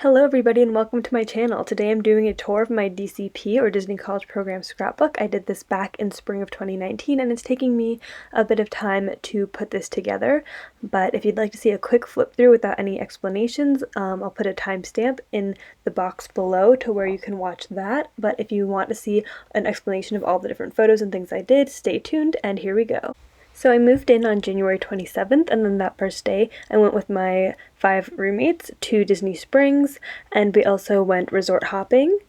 Hello everybody and welcome to my channel. Today I'm doing a tour of my DCP or Disney College Program scrapbook. I did this back in spring of 2019 and it's taking me a bit of time to put this together, but if you'd like to see a quick flip through without any explanations, I'll put a timestamp in the box below to where you can watch that, but if you want to see an explanation of all the different photos and things I did, stay tuned and here we go. So I moved in on January 27th, and then that first day I went with my 5 roommates to Disney Springs, and we also went resort hopping,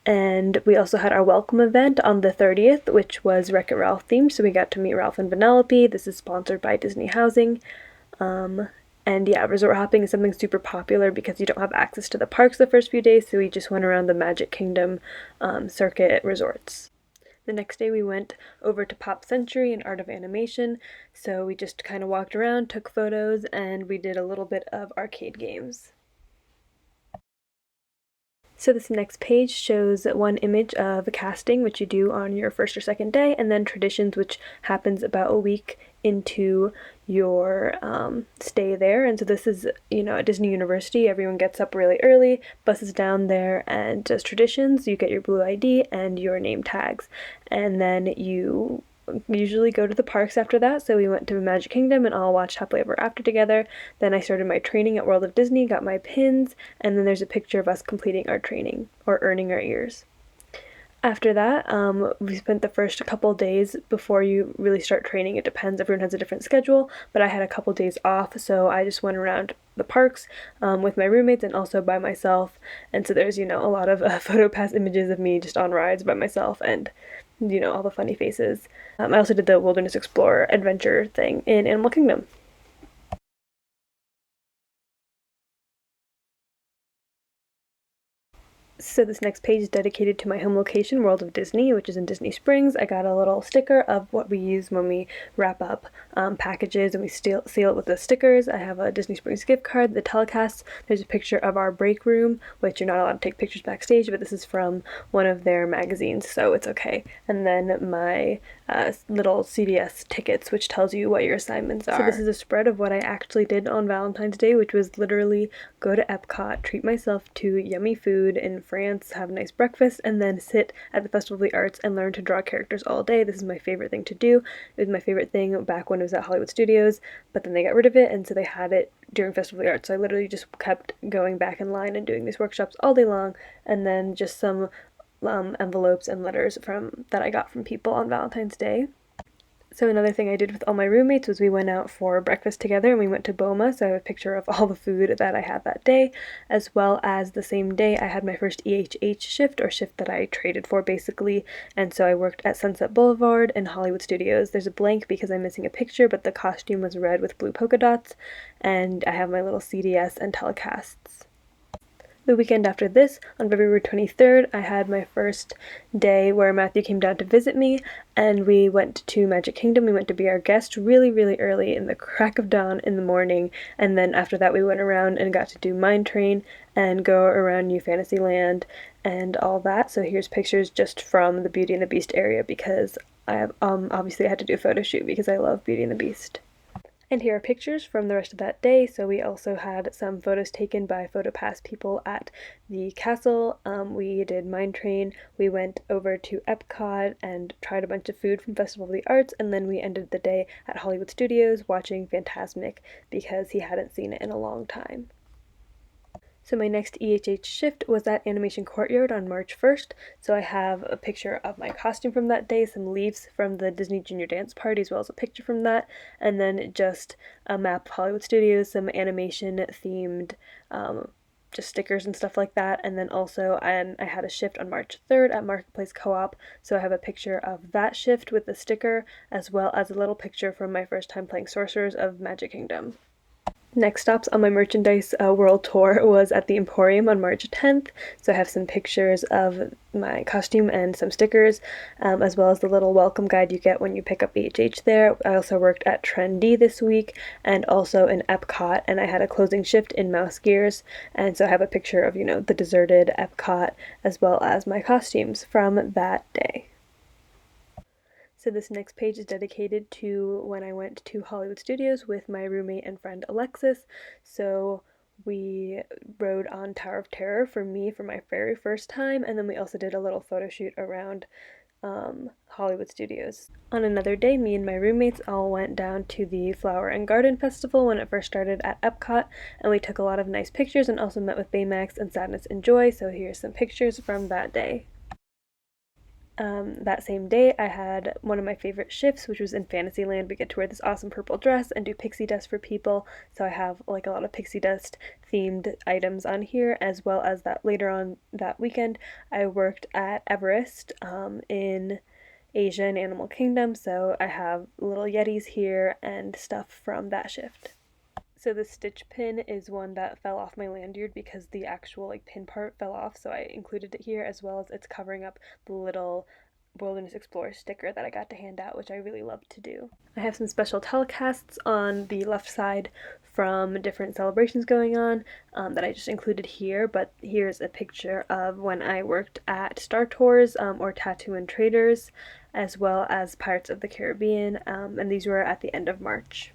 and we also had our welcome event on the 30th, which was Wreck-It Ralph themed, so we got to meet Ralph and Vanellope. This is sponsored by Disney Housing. And yeah, resort hopping is something super popular because you don't have access to the parks the first few days, so we just went around the Magic Kingdom circuit resorts. The next day we went over to Pop Century and Art of Animation, so we just kind of walked around, took photos, and we did a little bit of arcade games. So this next page shows one image of casting, which you do on your first or second day, and then traditions, which happens about a week into your stay there. And so this is, at Disney University, everyone gets up really early, buses down there, and does traditions. You get your blue ID and your name tags, and then you usually go to the parks after that. So we went to Magic Kingdom and all watched Happily Ever After together. Then I started my training at World of Disney, got my pins, and then there's a picture of us completing our training or earning our ears. After that, we spent the first couple days before you really start training. It depends, everyone has a different schedule, but I had a couple days off, so I just went around the parks with my roommates and also by myself. And so there's, a lot of PhotoPass images of me just on rides by myself and, all the funny faces. I also did the Wilderness Explorer adventure thing in Animal Kingdom. So this next page is dedicated to my home location, World of Disney, which is in Disney Springs. I got a little sticker of what we use when we wrap up packages and we seal it with the stickers. I have a Disney Springs gift card, the telecasts. There's a picture of our break room, which you're not allowed to take pictures backstage, but this is from one of their magazines, so it's okay. And then my little CVS tickets, which tells you what your assignments are. So this is a spread of what I actually did on Valentine's Day, which was literally go to Epcot, treat myself to yummy food in France, have a nice breakfast, and then sit at the Festival of the Arts and learn to draw characters all day. This is my favorite thing to do. It was my favorite thing back when it was at Hollywood Studios, but then they got rid of it, and so they had it during Festival of the Arts. So I literally just kept going back in line and doing these workshops all day long, and then just some envelopes and letters that I got from people on Valentine's Day. So another thing I did with all my roommates was we went out for breakfast together and we went to Boma, so I have a picture of all the food that I had that day, as well as the same day I had my first EHH shift, or shift that I traded for basically, and so I worked at Sunset Boulevard and Hollywood Studios. There's a blank because I'm missing a picture, but the costume was red with blue polka dots, and I have my little CDS and telecasts. The weekend after this, on February 23rd, I had my first day where Matthew came down to visit me, and we went to Magic Kingdom. We went to be our guest really, really early in the crack of dawn in the morning, and then after that we went around and got to do Mine Train and go around New Fantasyland and all that. So here's pictures just from the Beauty and the Beast area because I have, obviously I had to do a photo shoot because I love Beauty and the Beast. And here are pictures from the rest of that day. So we also had some photos taken by PhotoPass people at the castle. We did Mine Train, we went over to Epcot and tried a bunch of food from Festival of the Arts, and then we ended the day at Hollywood Studios watching Fantasmic because he hadn't seen it in a long time. So my next EHH shift was at Animation Courtyard on March 1st, so I have a picture of my costume from that day, some leaves from the Disney Junior Dance Party, as well as a picture from that, and then just a map of Hollywood Studios, some animation-themed just stickers and stuff like that, and then also I had a shift on March 3rd at Marketplace Co-op, so I have a picture of that shift with the sticker, as well as a little picture from my first time playing Sorcerers of Magic Kingdom. Next stops on my merchandise world tour was at the Emporium on March 10th, so I have some pictures of my costume and some stickers, as well as the little welcome guide you get when you pick up EHH there. I also worked at Tren-D this week, and also in Epcot, and I had a closing shift in MouseGears, and so I have a picture of, the deserted Epcot, as well as my costumes from that day. So this next page is dedicated to when I went to Hollywood Studios with my roommate and friend Alexis. So we rode on Tower of Terror for me for my very first time, and then we also did a little photo shoot around Hollywood Studios. On another day, me and my roommates all went down to the Flower and Garden Festival when it first started at Epcot, and we took a lot of nice pictures and also met with Baymax and Sadness and Joy, so here's some pictures from that day. That same day, I had one of my favorite shifts, which was in Fantasyland. We get to wear this awesome purple dress and do pixie dust for people, so I have like a lot of pixie dust themed items on here, as well as that later on that weekend, I worked at Everest in Asia and Animal Kingdom, so I have little yetis here and stuff from that shift. So the stitch pin is one that fell off my lanyard because the actual like pin part fell off, so I included it here, as well as it's covering up the little Wilderness Explorer sticker that I got to hand out, which I really love to do. I have some special telecasts on the left side from different celebrations going on that I just included here, but here's a picture of when I worked at Star Tours or Tatooine Traders, as well as Pirates of the Caribbean, and these were at the end of March.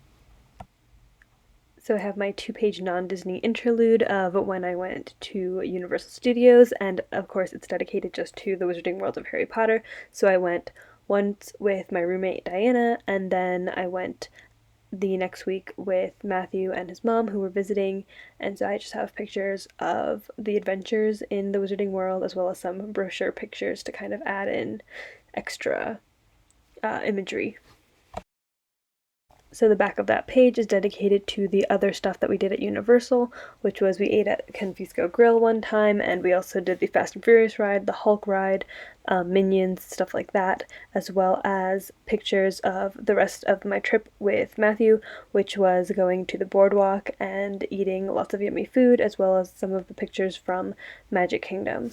So I have my 2-page non-Disney interlude of when I went to Universal Studios, and of course it's dedicated just to the Wizarding World of Harry Potter. So I went once with my roommate Diana, and then I went the next week with Matthew and his mom who were visiting, and so I just have pictures of the adventures in the Wizarding World, as well as some brochure pictures to kind of add in extra imagery. So the back of that page is dedicated to the other stuff that we did at Universal, which was we ate at Confisco Grill one time, and we also did the Fast and Furious ride, the Hulk ride, Minions, stuff like that, as well as pictures of the rest of my trip with Matthew, which was going to the boardwalk and eating lots of yummy food, as well as some of the pictures from Magic Kingdom.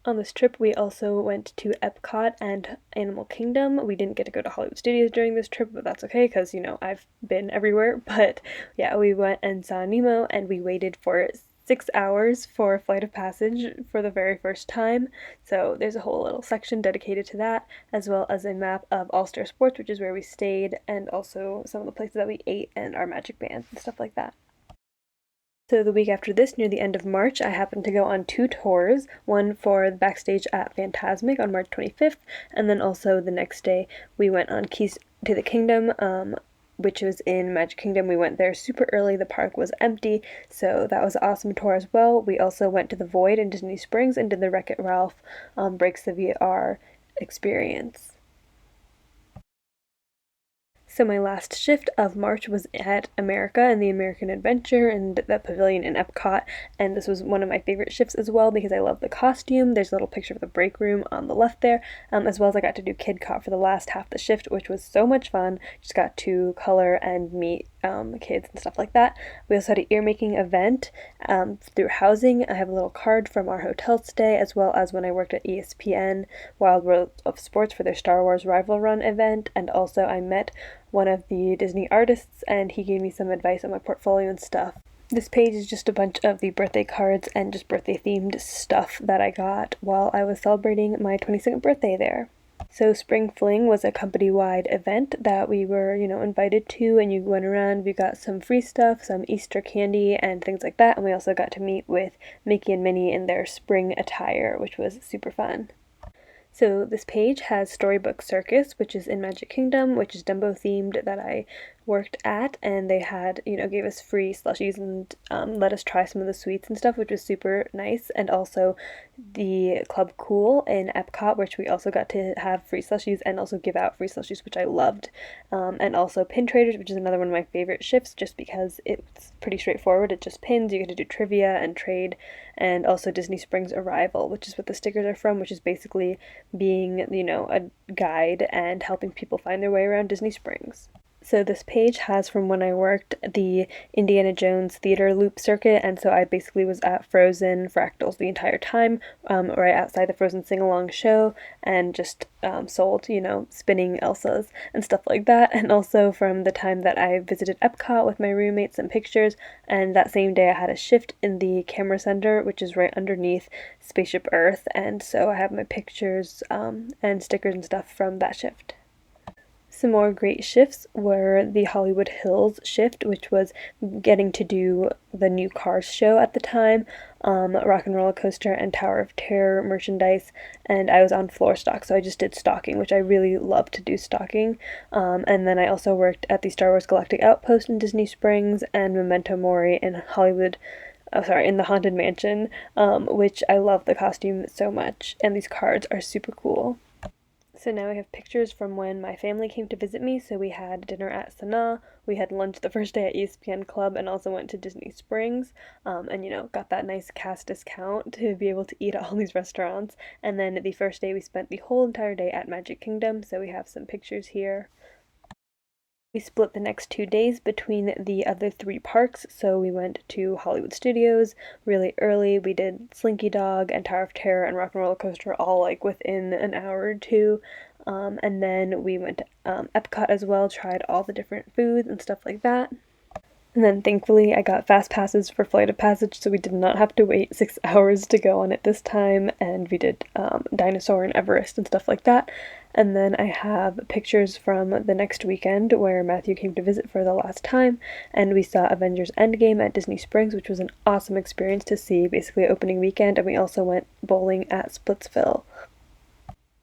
On this trip, we also went to Epcot and Animal Kingdom. We didn't get to go to Hollywood Studios during this trip, but that's okay because, you know, I've been everywhere. But yeah, we went and saw Nemo, and we waited for 6 hours for Flight of Passage for the very first time. So there's a whole little section dedicated to that, as well as a map of All Star Sports, which is where we stayed, and also some of the places that we ate and our magic bands and stuff like that. So the week after this, near the end of March, I happened to go on 2 tours, one for the backstage at Fantasmic on March 25th, and then also the next day we went on Keys to the Kingdom, which was in Magic Kingdom. We went there super early, the park was empty, so that was an awesome tour as well. We also went to the Void in Disney Springs and did the Wreck-It Ralph Breaks the VR experience. So my last shift of March was at America and the American Adventure and the pavilion in Epcot, and this was one of my favorite shifts as well because I love the costume. There's a little picture of the break room on the left there, as well as I got to do Kid Cop for the last half of the shift, which was so much fun. Just got to color and meet kids and stuff like that. We also had an ear-making event through housing. I have a little card from our hotel stay, as well as when I worked at ESPN Wild World of Sports for their Star Wars Rival Run event, and also I met one of the Disney artists, and he gave me some advice on my portfolio and stuff. This page is just a bunch of the birthday cards and just birthday themed stuff that I got while I was celebrating my 22nd birthday there. So Spring Fling was a company-wide event that we were, invited to, and you went around, we got some free stuff, some Easter candy and things like that, and we also got to meet with Mickey and Minnie in their spring attire, which was super fun. So this page has Storybook Circus, which is in Magic Kingdom, which is Dumbo themed, that I worked at, and they had, gave us free slushies and let us try some of the sweets and stuff, which was super nice. And also the Club Cool in Epcot, which we also got to have free slushies and also give out free slushies, which I loved. And also Pin Traders, which is another one of my favorite shifts just because it's pretty straightforward. It's just pins, you get to do trivia and trade, and also Disney Springs Arrival, which is what the stickers are from, which is basically being, a guide and helping people find their way around Disney Springs. So this page has from when I worked the Indiana Jones theater loop circuit, and so I basically was at Frozen Fractals the entire time, right outside the Frozen sing-along show, and just sold, spinning Elsas and stuff like that. And also from the time that I visited Epcot with my roommates, some pictures, and that same day I had a shift in the camera center, which is right underneath Spaceship Earth, and so I have my pictures and stickers and stuff from that shift. Some more great shifts were the Hollywood Hills shift, which was getting to do the new Cars show at the time, Rock and Roller Coaster and Tower of Terror merchandise, and I was on floor stock, so I just did stocking, which I really love to do stocking. And then I also worked at the Star Wars Galactic Outpost in Disney Springs and Memento Mori in in the Haunted Mansion, which I love the costume so much, and these cards are super cool. So now I have pictures from when my family came to visit me. So we had dinner at Sanaa, we had lunch the first day at ESPN Club, and also went to Disney Springs, and got that nice cast discount to be able to eat at all these restaurants. And then the first day we spent the whole entire day at Magic Kingdom, so we have some pictures here. We split the next 2 days between the other 3 parks, so we went to Hollywood Studios really early. We did Slinky Dog and Tower of Terror and Rock and Roller Coaster all like within an hour or two. And then we went to Epcot as well, tried all the different foods and stuff like that. And then thankfully I got fast passes for Flight of Passage, so we did not have to wait 6 hours to go on it this time, and we did Dinosaur and Everest and stuff like that. And then I have pictures from the next weekend where Matthew came to visit for the last time, and we saw Avengers Endgame at Disney Springs, which was an awesome experience to see, basically opening weekend, and we also went bowling at Splitsville.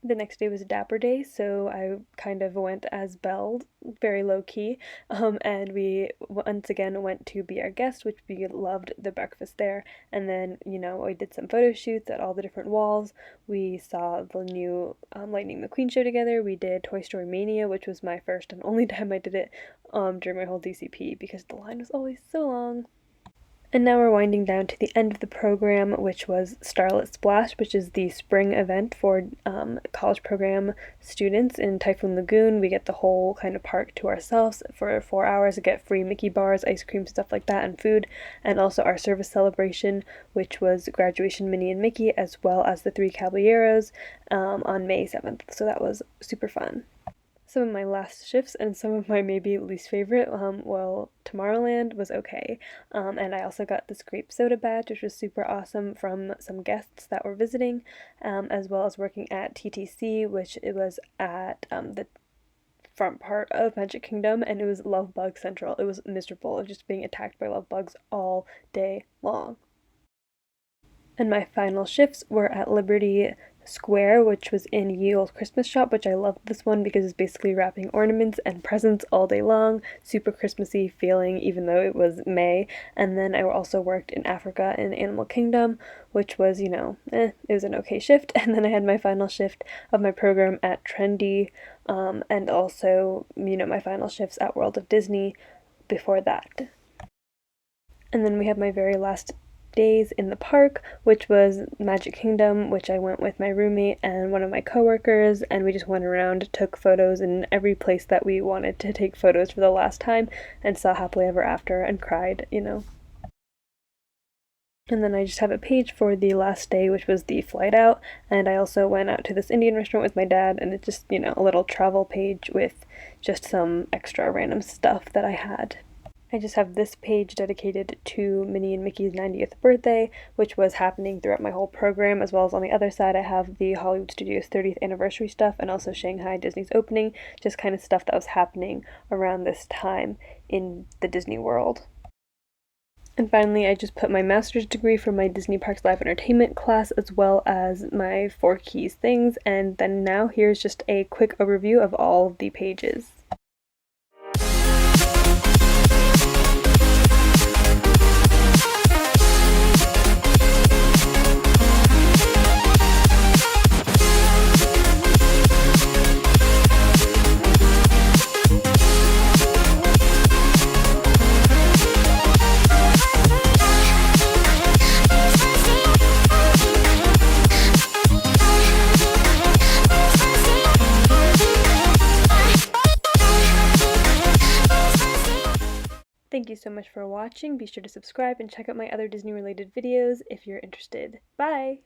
The next day was Dapper Day, so I kind of went as Belle, very low-key, and we once again went to Be Our Guest, which we loved the breakfast there, and then, we did some photo shoots at all the different walls. We saw the new Lightning McQueen show together. We did Toy Story Mania, which was my first and only time I did it during my whole DCP, because the line was always so long. And now we're winding down to the end of the program, which was Starlit Splash, which is the spring event for college program students in Typhoon Lagoon. We get the whole kind of park to ourselves for 4 hours, get free Mickey bars, ice cream, stuff like that, and food, and also our service celebration, which was graduation Minnie and Mickey, as well as the 3 Caballeros on May 7th. So that was super fun. Some of my last shifts and some of my maybe least favorite, Tomorrowland was okay, and I also got this grape soda badge, which was super awesome from some guests that were visiting, as well as working at TTC, which it was at the front part of Magic Kingdom, and it was Love Bug Central. It was miserable of just being attacked by love bugs all day long. And my final shifts were at Liberty Square, which was in Ye Olde Christmas Shop, which I loved this one because it's basically wrapping ornaments and presents all day long, super Christmassy feeling even though it was May. And then I also worked in Africa in Animal Kingdom, which was, it was an okay shift. And then I had my final shift of my program at Tren-D, and also, my final shifts at World of Disney before that. And then we have my very last days in the park, which was Magic Kingdom, which I went with my roommate and one of my coworkers, and we just went around, took photos in every place that we wanted to take photos for the last time, and saw Happily Ever After and cried, And then I just have a page for the last day, which was the flight out, and I also went out to this Indian restaurant with my dad, and it's just, a little travel page with just some extra random stuff that I had. I just have this page dedicated to Minnie and Mickey's 90th birthday, which was happening throughout my whole program, as well as on the other side I have the Hollywood Studios 30th anniversary stuff, and also Shanghai Disney's opening, just kind of stuff that was happening around this time in the Disney world. And finally, I just put my master's degree for my Disney Parks Live Entertainment class, as well as my 4 keys things, and then now here's just a quick overview of all of the pages. Thank you so much for watching. Be sure to subscribe and check out my other Disney related videos if you're interested. Bye!